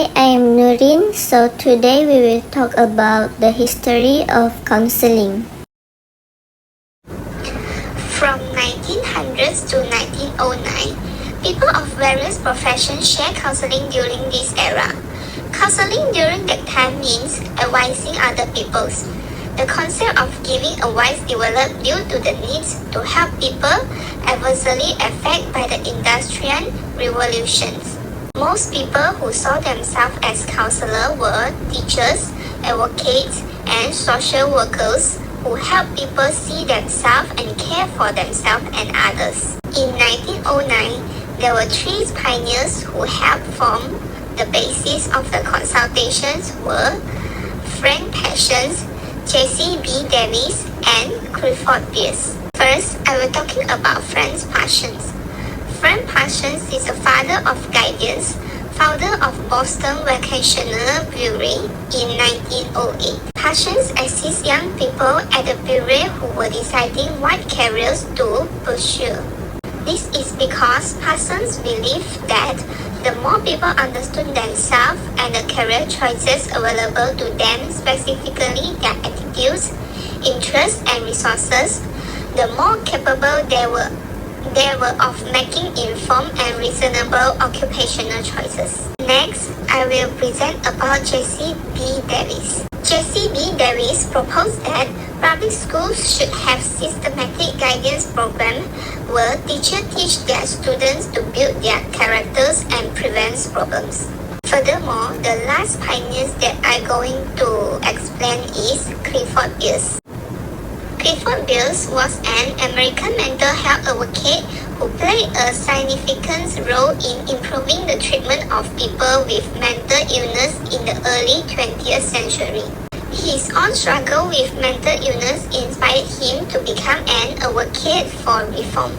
Hi, I'm Nurin. So today we will talk about the history of counseling. From 1900s to 1909, people of various professions shared counseling during this era. Counseling during that time means advising other people. The concept of giving advice developed due to the needs to help people adversely affected by the Industrial Revolutions. Most people who saw themselves as counselors were teachers, advocates, and social workers who help people see themselves and care for themselves and others. In 1909, there were three pioneers who helped form the basis of the consultations were Frank Parsons, J.C. B. Davis, and Clifford Pierce. First, I will talking about Frank Parsons. Frank Parsons is the father of guidance, founder of Boston Vocational Bureau in 1908. Parsons assists young people at the bureau who were deciding what careers to pursue. This is because Parsons believed that the more people understood themselves and the career choices available to them, specifically their attitudes, interests, and resources, the more capable they were of making informed and reasonable occupational choices. Next, I will present about J.C. B. Davis. J.C. B. Davis proposed that public schools should have systematic guidance programs where teachers teach their students to build their characters and prevent problems. Furthermore, the last pioneers that I'm going to explain is Clifford Pierce. Clifford Pierce was an American mental health advocate who played a significant role in improving the treatment of people with mental illness in the early 20th century. His own struggle with mental illness inspired him to become an advocate for reform.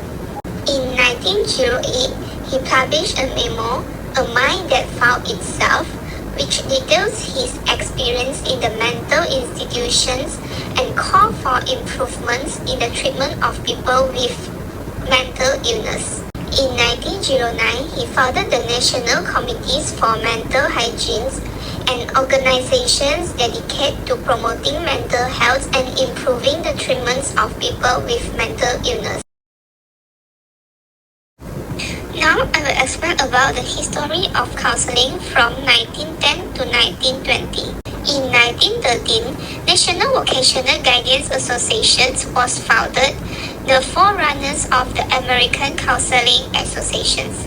In 1908, he published a memo, A Mind That Found Itself, which details his experience in the mental institutions and called for improvements in the treatment of people with mental illness. In 1909, he founded the National Committees for Mental Hygiene, an organization dedicated to promoting mental health and improving the treatments of people with mental illness. Now I will explain about the history of counseling from 1910 to 1920. In 1913, National Vocational Guidance Association was founded, the forerunners of the American Counseling Associations.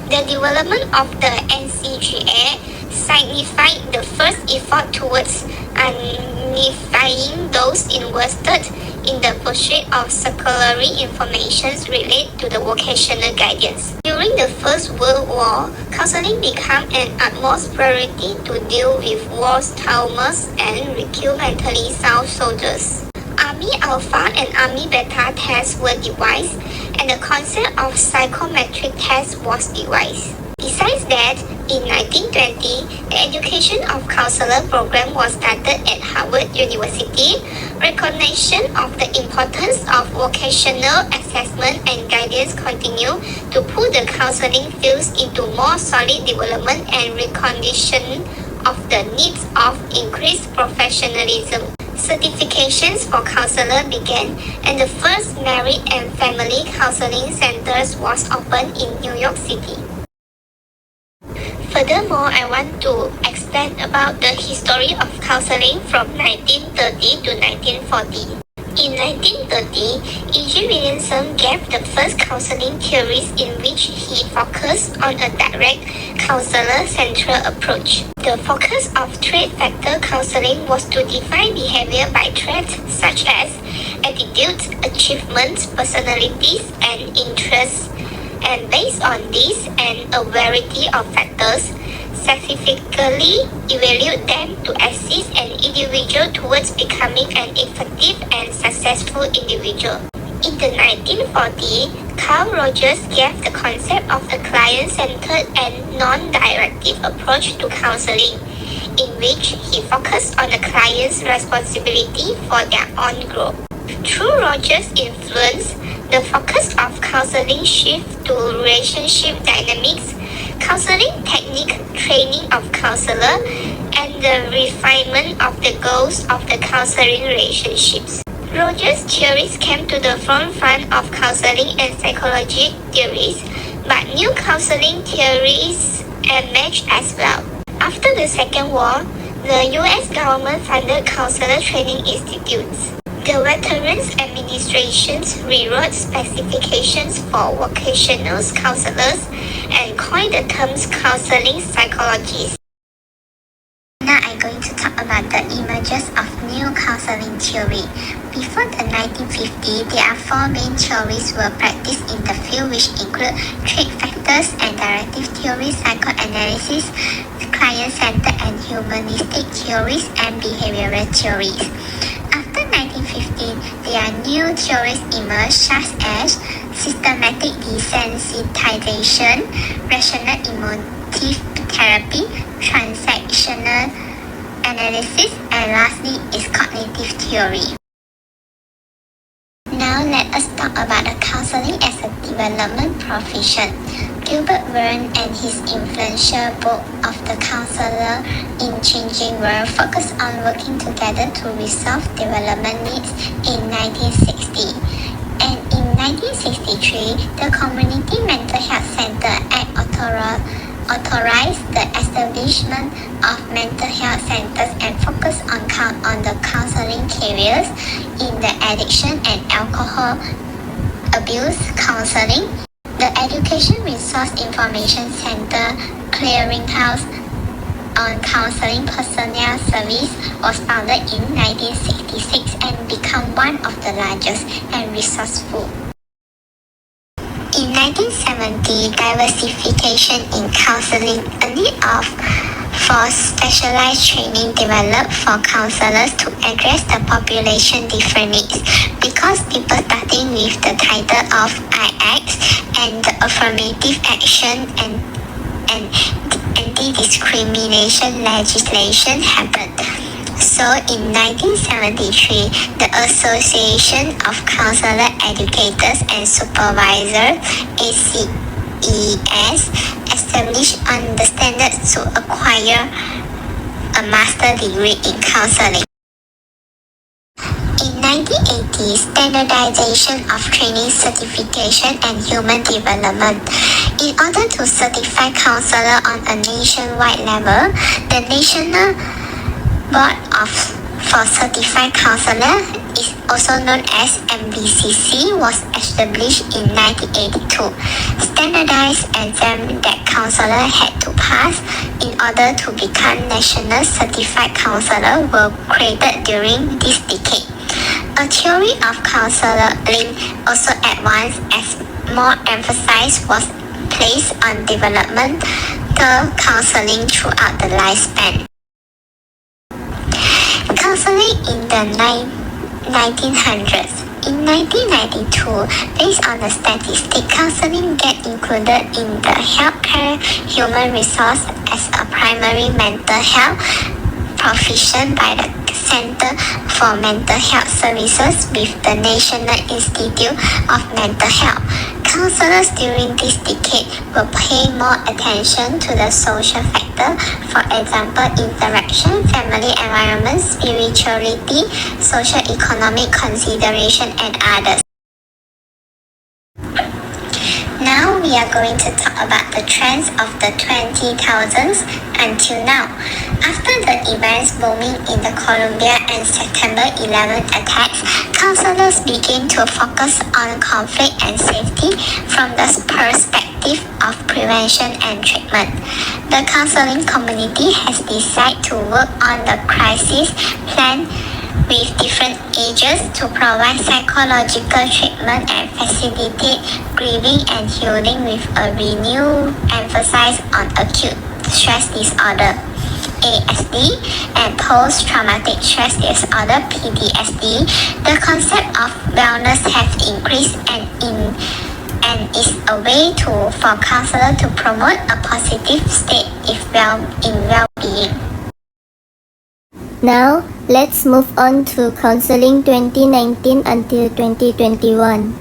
The development of the NCGA signified the first effort towards unifying those invested in the pursuit of secondary information related to the vocational guidance. During the First World War, counseling became an utmost priority to deal with war traumas and recruit mentally sound soldiers. Army Alpha and Army Beta tests were devised, and the concept of psychometric tests was devised. Besides that, in 1920, the education of counselor program was started at Harvard University. Recognition of the importance of vocational assessment and guidance continued to put the counseling fields into more solid development and recognition of the needs of increased professionalism. Certifications for counselors began, and the first marriage and family counseling centers was opened in New York City. Furthermore, I want to explain about the history of counseling from 1930 to 1940. In 1930, E.G. Williamson gave the first counseling theories in which he focused on a direct counselor-central approach. The focus of trait factor counseling was to define behavior by traits such as attitudes, achievements, personalities, and interests, and based on this and a variety of factors, specifically evaluate them to assist an individual towards becoming an effective and successful individual. In the 1940s, Carl Rogers gave the concept of a client-centered and non-directive approach to counseling, in which he focused on the client's responsibility for their own growth. Through Rogers' influence, the focus of counseling shifted to relationship dynamics, counseling technique, training of counselor, and the refinement of the goals of the counseling relationships. Rogers' theories came to the forefront of counseling and psychology theories, but new counseling theories emerged as well. After the Second War, the US government funded counselor training institutes. The Veterans Administrations rewrote specifications for vocational counselors and coined the terms counseling psychologists. Now I'm going to talk about the emergence of new counseling theory. Before the 1950s, there are four main theories were practiced in the field, which include trait factors and directive theories, psychoanalysis, client-centered and humanistic theories, and behavioral theories. After 1915, there are new theories emerged such as systematic desensitization, rational emotive therapy, transactional analysis, and lastly is cognitive theory. Now let us talk about the counseling as a development profession. Gilbert Byrne and his influential book of the counselor in changing world focused on working together to resolve development needs in 1960. And in 1963, the Community Mental Health Center Act authorized the establishment of mental health centers and focused on the counseling careers in the addiction and alcohol abuse counseling. The Education Resource Information Center Clearinghouse on Counseling Personnel Service was founded in 1966 and became one of the largest and resourceful. In 1970, diversification in counseling, a need for specialized training developed for counselors to address the population different needs, because people starting with the title of IX and the affirmative action and anti-discrimination legislation happened. So in 1973, the Association of Counselor Educators and Supervisors, ACES, established on the standards to acquire a master's degree in counseling. In 1980, standardization of training, certification, and human development. In order to certify counselor on a nationwide level, the National Board for Certified Counselor, is also known as MBCC, was established in 1982. Standardized exams that counselors had to pass in order to become National Certified Counselor were created during this decade. A theory of counseling also advanced as more emphasis was placed on developmental counseling throughout the lifespan. Counseling in the 1900s. In 1992, based on the statistics, counseling get included in the healthcare human resource as a primary mental health profession by the Center for Mental Health Services with the National Institute of Mental Health. Counselors during this decade will pay more attention to the social factor, for example, interaction, family environment, spirituality, socio-economic consideration, and others. Now we are going to talk about the trends of the 2000s until now. After the events booming in the Columbia and September 11 attacks, counselors began to focus on conflict and safety from the perspective of prevention and treatment. The counseling community has decided to work on the crisis plan with different ages to provide psychological treatment and facilitate grieving and healing with a renewed emphasis on acute stress disorder, ASD, and post-traumatic stress disorder, PTSD. The concept of wellness has increased and is a way for counselors to promote a positive state in well-being. Now, let's move on to Counseling 2019 until 2021.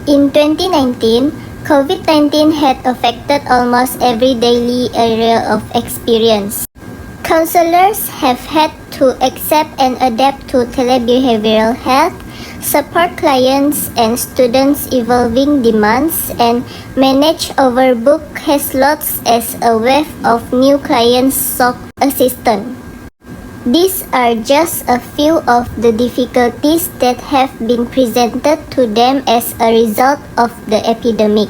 In 2019, COVID-19 had affected almost every daily area of experience. Counselors have had to accept and adapt to telebehavioral health, support clients and students' evolving demands, and manage overbooked caseloads as a wave of new clients sought assistance. These are just a few of the difficulties that have been presented to them as a result of the epidemic.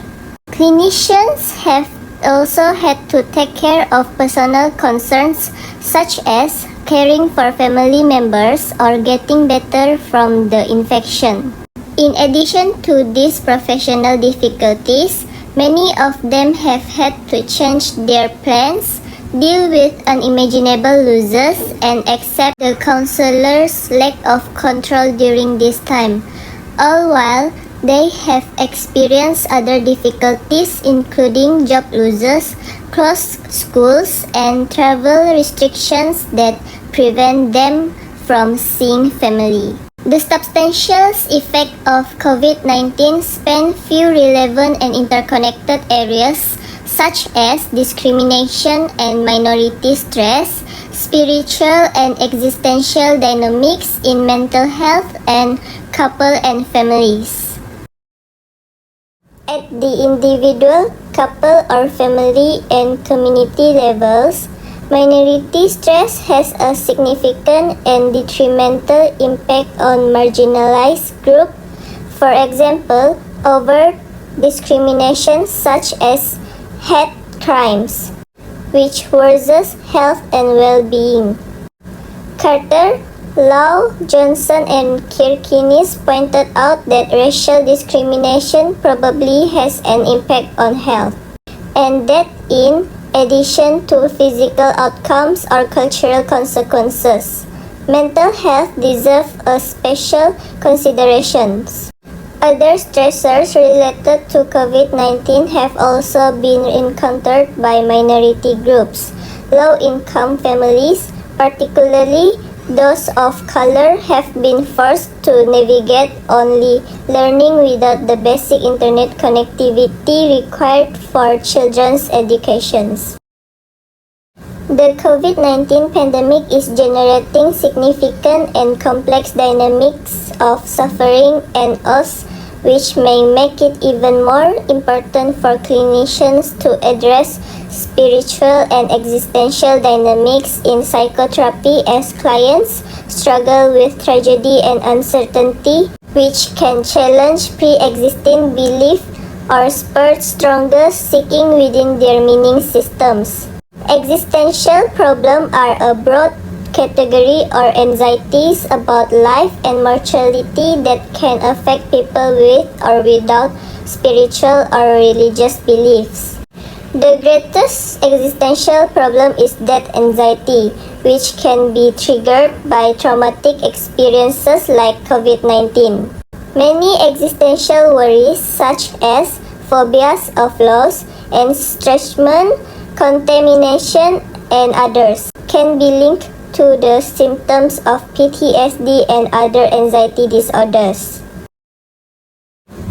Clinicians have also had to take care of personal concerns such as caring for family members or getting better from the infection. In addition to these professional difficulties, many of them have had to change their plans, deal with unimaginable losses, and accept the counselor's lack of control during this time, all while they have experienced other difficulties including job losses, closed schools, and travel restrictions that prevent them from seeing family. The substantial effect of COVID-19 span few relevant and interconnected areas such as discrimination and minority stress, spiritual and existential dynamics in mental health, and couple and families. At the individual, couple or family and community levels, minority stress has a significant and detrimental impact on marginalized groups. For example, overt discrimination such as hate crimes, which worsens health and well-being. Carter, Liaw, Johnson, and Kirkinis pointed out that racial discrimination probably has an impact on health, and that in addition to physical outcomes or cultural consequences, mental health deserves a special consideration. Other stressors related to COVID-19 have also been encountered by minority groups. Low-income families, particularly those of color, have been forced to navigate only learning without the basic internet connectivity required for children's educations. The COVID-19 pandemic is generating significant and complex dynamics of suffering and loss, which may make it even more important for clinicians to address spiritual and existential dynamics in psychotherapy as clients struggle with tragedy and uncertainty, which can challenge pre-existing belief or spur stronger seeking within their meaning systems. Existential problems are a broad category or anxieties about life and mortality that can affect people with or without spiritual or religious beliefs. The greatest existential problem is death anxiety, which can be triggered by traumatic experiences like COVID-19. Many existential worries such as phobias of loss, estrangement, contamination, and others can be linked to the symptoms of PTSD and other anxiety disorders.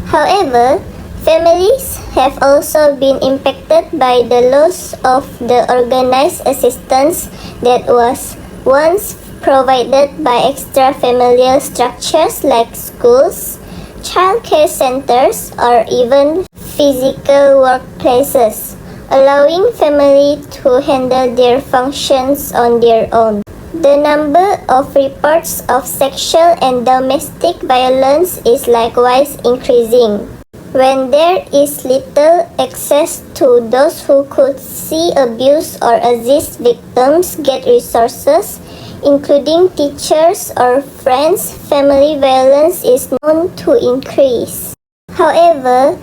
However, families have also been impacted by the loss of the organized assistance that was once provided by extra-familial structures like schools, childcare centers, or even physical workplaces, allowing families to handle their functions on their own. The number of reports of sexual and domestic violence is likewise increasing. When there is little access to those who could see abuse or assist victims get resources, including teachers or friends, family violence is known to increase. However,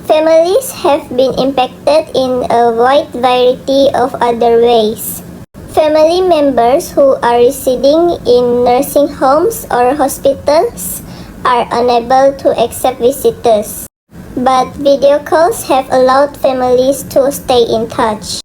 families have been impacted in a wide variety of other ways. Family members who are residing in nursing homes or hospitals are unable to accept visitors, but video calls have allowed families to stay in touch.